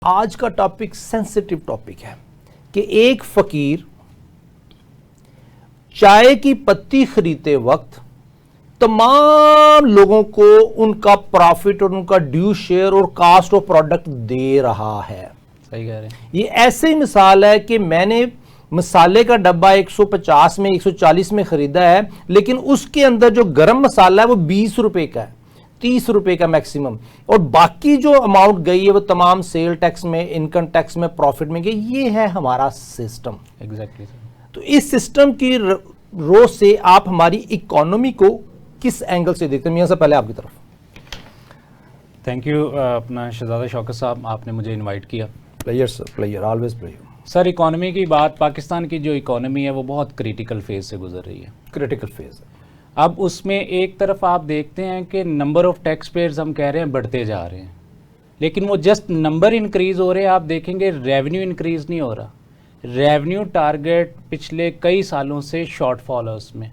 आज का topic sensitive topic है कि एक फकीर चाय की पत्ती खरीदते वक्त तमाम लोगों को उनका प्रॉफिट और उनका ड्यू शेयर और कास्ट ऑफ प्रोडक्ट दे रहा है। सही कह रहे हैं। ये ऐसी मिसाल है कि मैंने मसाले का डब्बा 150 में 140 में खरीदा है, लेकिन उसके अंदर जो गरम मसाला है वो 20 रुपए का है, 30 रुपए का मैक्सिमम, और बाकी जो अमाउंट गई है वो तमाम सेल टैक्स में, इनकम टैक्स में, प्रॉफिट में गई। ये है हमारा सिस्टम। एग्जैक्टली। तो इस सिस्टम की रो से आप हमारी इकोनॉमी को किस एंगल से देखते हैं? मियां साहब, पहले आपकी तरफ। थैंक यू अपना शहजादा शौकत साहब, आपने मुझे इनवाइट किया। Player sir, player, always player. Sir, economy की बात, पाकिस्तान की जो इकोनॉमी है वो बहुत क्रिटिकल फेज से गुजर रही है। क्रिटिकल फेज है। अब उसमें एक तरफ आप देखते हैं कि नंबर ऑफ टैक्स पेयर्स हम कह रहे हैं बढ़ते जा रहे हैं, लेकिन वो जस्ट नंबर इंक्रीज हो रहे हैं। आप देखेंगे रेवेन्यू इंक्रीज नहीं हो रहा। रेवेन्यू टारगेट पिछले कई सालों से शॉर्टफॉल है उसमें।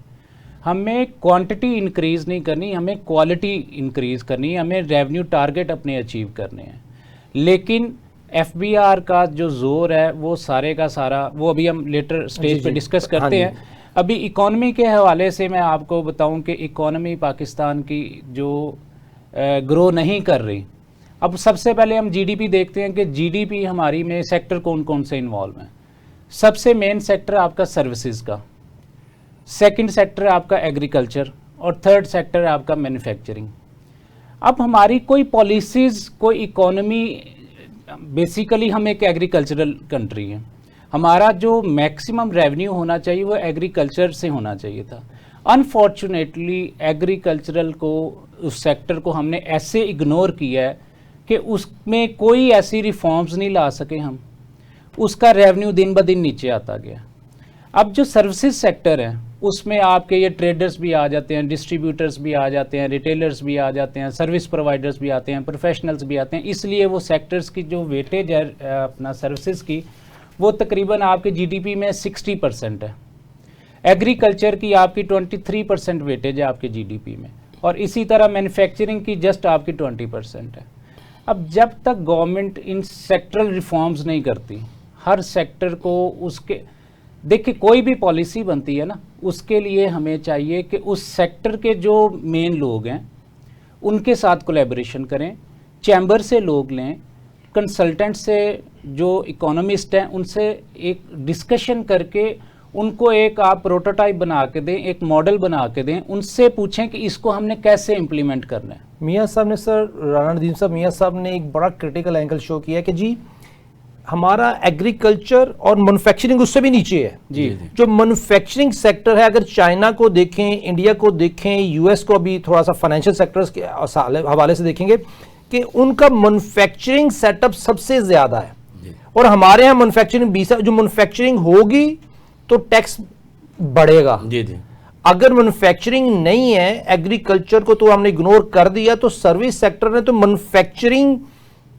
हमें क्वांटिटी इंक्रीज नहीं करनी, हमें क्वालिटी इंक्रीज करनी है, हमें रेवेन्यू टारगेट अपने अचीव करने हैं। लेकिन एफबीआर का जो जोर है वो सारे का सारा, वो अभी हम लेटर स्टेज पे डिस्कस करते हैं। अभी इकोनॉमी के हवाले से मैं आपको बताऊं कि इकोनॉमी पाकिस्तान की जो ग्रो नहीं कर रही। अब सबसे पहले हम जीडीपी देखते हैं कि जीडीपी हमारी में सेक्टर कौन कौन से इन्वॉल्व हैं। सबसे मेन सेक्टर आपका सर्विसेज का, सेकंड सेक्टर आपका एग्रीकल्चर, और थर्ड सेक्टर आपका मैन्युफैक्चरिंग। अब हमारी कोई पॉलिसीज़, कोई इकोनॉमी, बेसिकली हम एक एग्रीकल्चरल कंट्री है। हमारा जो मैक्सिमम रेवेन्यू होना चाहिए वो एग्रीकल्चर से होना चाहिए था। अनफॉर्चुनेटली एग्रीकल्चरल को, उस सेक्टर को हमने ऐसे इग्नोर किया है कि उसमें कोई ऐसी रिफॉर्म्स नहीं ला सके हम। उसका रेवेन्यू दिन ब दिन नीचे आता गया। अब जो सर्विसेज सेक्टर है उसमें आपके ये ट्रेडर्स भी आ जाते हैं, डिस्ट्रीब्यूटर्स भी आ जाते हैं, रिटेलर्स भी आ जाते हैं, सर्विस प्रोवाइडर्स भी आते हैं, प्रोफेशनल्स भी आते हैं। इसलिए वो सेक्टर्स की जो वेटेज है अपना सर्विसेज की, वो तकरीबन आपके जीडीपी में 60% है। एग्रीकल्चर की आपकी 23% वेटेज है आपके जीडीपी में, और इसी तरह मैन्युफैक्चरिंग की जस्ट आपकी 20% है। अब जब तक गवर्नमेंट इन सेक्टरल रिफॉर्म्स नहीं करती, हर सेक्टर को उसके, देखिए कोई भी पॉलिसी बनती है ना, उसके लिए हमें चाहिए कि उस सेक्टर के जो मेन लोग हैं उनके साथ कोलैबोरेशन करें, चैम्बर से लोग लें, कंसल्टेंट से जो इकोनॉमिस्ट हैं उनसे एक डिस्कशन करके उनको एक आप प्रोटोटाइप बना के दें, एक मॉडल बना के दें, उनसे पूछें कि इसको हमने कैसे इम्प्लीमेंट करना है। मियां साहब ने, सर राणा नदीम साहब, मियां साहब ने एक बड़ा क्रिटिकल एंगल शो किया कि जी हमारा एग्रीकल्चर और मैन्युफैक्चरिंग उससे भी नीचे है। जी। जो मैन्युफैक्चरिंग सेक्टर है, अगर चाइना को देखें, इंडिया को देखें, यूएस को अभी थोड़ा सा फाइनेंशियल सेक्टर्स के हवाले से देखेंगे कि उनका मैन्युफैक्चरिंग सेटअप सबसे ज्यादा है, और हमारे यहाँ मैन्युफैक्चरिंग 20 है। जो मैन्युफैक्चरिंग होगी तो टैक्स बढ़ेगा। जी जी। अगर मैन्युफैक्चरिंग नहीं है, एग्रीकल्चर को तो हमने इग्नोर कर दिया, तो सर्विस सेक्टर ने तो मैन्युफैक्चरिंग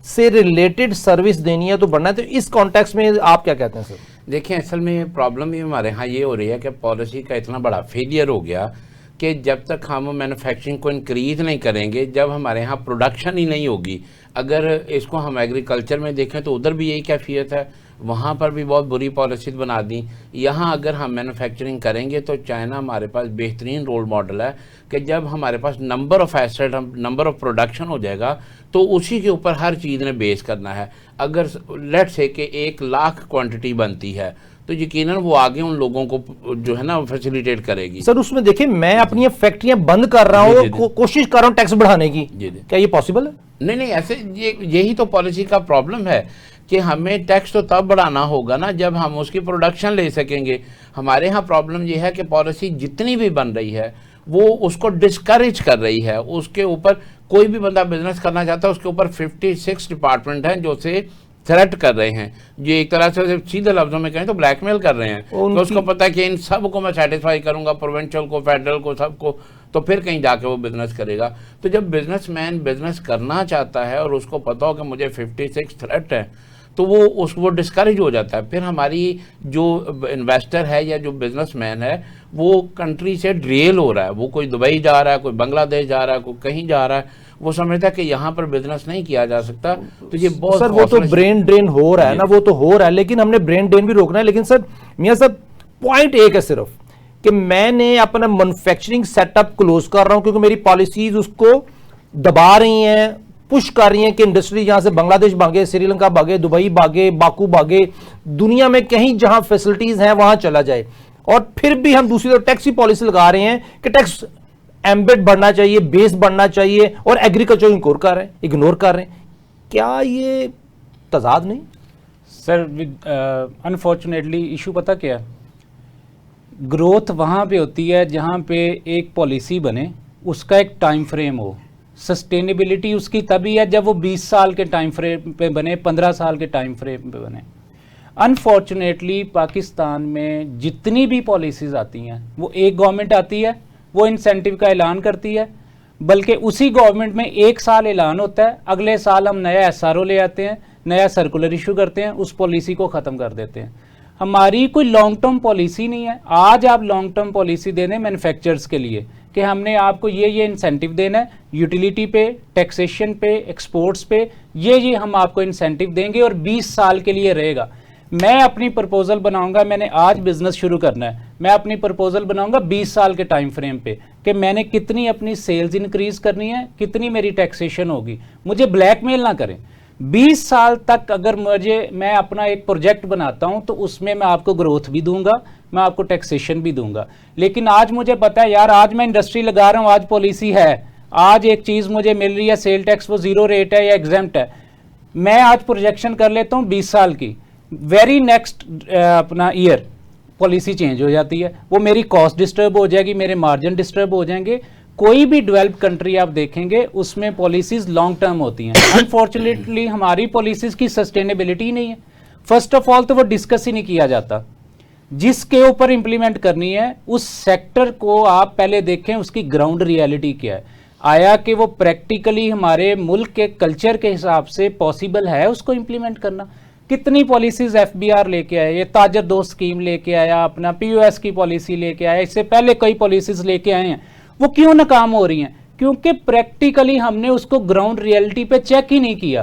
से रिलेटेड सर्विस देनी है तो बढ़ना है। तो इस कॉन्टेक्स्ट में आप क्या कहते हैं सर? देखिए, असल में प्रॉब्लम ही हमारे यहाँ ये हो रही है कि पॉलिसी का इतना बड़ा फेलियर हो गया कि जब तक हम मैन्युफैक्चरिंग को इंक्रीज़ नहीं करेंगे, जब हमारे यहाँ प्रोडक्शन ही नहीं होगी। अगर इसको हम एग्रीकल्चर में देखें तो उधर भी यही कैफियत है, वहाँ पर भी बहुत बुरी पॉलिसी बना दी। यहाँ अगर हम मैन्युफैक्चरिंग करेंगे तो चाइना हमारे पास बेहतरीन रोल मॉडल है कि जब हमारे पास number of asset, number of production हो जाएगा तो उसी के ऊपर हर चीज़ ने बेस करना है। अगर लेट्स से कि 1 लाख क्वांटिटी बनती है तो यकीनन वो आगे उन लोगों को जो है ना फैसिलिटेट करेगी। सर उसमें देखिए, मैं अपनी फैक्ट्रियां बंद कर रहा हूँ, कोशिश कर रहा हूँ टैक्स बढ़ाने की, क्या ये पॉसिबल है? नहीं, ऐसे यही तो पॉलिसी का प्रॉब्लम है कि हमें टैक्स तो तब बढ़ाना होगा ना जब हम उसकी प्रोडक्शन ले सकेंगे। हमारे यहाँ प्रॉब्लम यह है कि पॉलिसी जितनी भी बन रही है वो उसको डिस्करेज कर रही है। उसके ऊपर कोई भी बंदा बिजनेस करना चाहता है, उसके ऊपर 56 डिपार्टमेंट हैं जो से थ्रेट कर रहे हैं, जो एक तरह से सीधे लफ्जों में कहें तो ब्लैकमेल कर रहे हैं। तो उसको पता है कि इन सब को मैं सेटिस्फाई करूंगा, प्रोविंशियल को, फेडरल को, सबको, तो फिर कहीं जाके वो बिजनेस करेगा। तो जब बिजनेसमैन बिजनेस करना चाहता है और उसको पता हो कि मुझे 56 थ्रेट है, तो वो डिस्करेज हो जाता है। फिर हमारी जो इन्वेस्टर है या जो बिजनेसमैन है वो कंट्री से ड्रेल हो रहा है, वो कोई दुबई जा रहा है, कोई बांग्लादेश जा रहा है, कोई कहीं जा रहा है, वो समझता है कि यहाँ पर बिजनेस नहीं किया जा सकता। तो ये बहुत सर वो तो ब्रेन ड्रेन हो रहा है ना, वो तो हो रहा है, लेकिन हमने ब्रेन ड्रेन भी रोकना है। लेकिन सर मियां साहब पॉइंट एक है सिर्फ कि मैंने अपना मैन्युफैक्चरिंग सेटअप क्लोज कर रहा हूं क्योंकि मेरी पॉलिसीज उसको दबा रही हैं, पुश कर रही हैं कि इंडस्ट्री यहां से बांग्लादेश भागे, श्रीलंका भागे, दुबई भागे, बाकू भागे, दुनिया में कहीं जहां फैसिलिटीज हैं वहां चला जाए। और फिर भी हम दूसरी तरफ टैक्स की पॉलिसी लगा रहे हैं कि टैक्स एम्बेड बढ़ना चाहिए, बेस बढ़ना चाहिए, और एग्रीकल्चर इग्नोर कर रहे हैं। क्या ये तजाद नहीं? सर अनफॉर्चुनेटली इशू पता क्या है, ग्रोथ वहाँ पे होती है जहाँ पे एक पॉलिसी बने, उसका एक टाइम फ्रेम हो। सस्टेनेबिलिटी उसकी तभी है जब वो 20 साल के टाइम फ्रेम पे बने, 15 साल के टाइम फ्रेम पे बने। अनफॉर्चुनेटली पाकिस्तान में जितनी भी पॉलिसीज़ आती हैं वो एक गवर्नमेंट आती है, वो इंसेंटिव का ऐलान करती है, बल्कि उसी गवर्नमेंट में एक साल ऐलान होता है, अगले साल हम नया एसआरओ ले आते हैं, नया सर्कुलर इशू करते हैं, उस पॉलिसी को ख़त्म कर देते हैं। हमारी कोई लॉन्ग टर्म पॉलिसी नहीं है। आज आप लॉन्ग टर्म पॉलिसी दे दें मैन्युफैक्चरर्स के लिए कि हमने आपको ये इंसेंटिव देना है, यूटिलिटी पे, टैक्सेशन पे, एक्सपोर्ट्स पे, ये हम आपको इंसेंटिव देंगे और 20 साल के लिए रहेगा। मैं अपनी प्रपोजल बनाऊंगा, मैंने आज बिजनेस शुरू करना है, मैं अपनी प्रपोजल बनाऊंगा 20 साल के टाइम फ्रेम पे कि मैंने कितनी अपनी सेल्स इंक्रीज करनी है, कितनी मेरी टैक्सेशन होगी। मुझे ब्लैकमेल ना करें। 20 साल तक अगर मैं अपना एक प्रोजेक्ट बनाता हूं तो उसमें मैं आपको ग्रोथ भी दूंगा, मैं आपको टैक्सेशन भी दूंगा। लेकिन आज मुझे पता है यार, आज मैं इंडस्ट्री लगा रहा हूं, आज पॉलिसी है, आज एक चीज़ मुझे मिल रही है, सेल टैक्स वो 0 रेट है या एग्जेम्प्ट है, मैं आज प्रोजेक्शन कर लेता हूँ 20 साल की, वेरी नेक्स्ट अपना ईयर पॉलिसी चेंज हो जाती है, वो मेरी कॉस्ट डिस्टर्ब हो जाएगी, मेरे मार्जिन डिस्टर्ब हो जाएंगे। कोई भी डेवलप कंट्री आप देखेंगे उसमें पॉलिसीज लॉन्ग टर्म होती हैं। अनफॉर्चुनेटली हमारी पॉलिसीज की सस्टेनेबिलिटी नहीं है। फर्स्ट ऑफ ऑल तो वो डिस्कस ही नहीं किया जाता। जिसके ऊपर इंप्लीमेंट करनी है उस सेक्टर को आप पहले देखें, उसकी ग्राउंड रियलिटी क्या है, आया कि वो प्रैक्टिकली हमारे मुल्क के कल्चर के हिसाब से पॉसिबल है उसको इंप्लीमेंट करना। कितनी पॉलिसीज एफबीआर लेके आया, ये ताजर दोस्त स्कीम लेके आया, अपना पीओएस की पॉलिसी लेके आया, इससे पहले कई पॉलिसीज लेके आए हैं, वो क्यों नाकाम हो रही हैं? क्योंकि प्रैक्टिकली हमने उसको ग्राउंड रियलिटी पे चेक ही नहीं किया।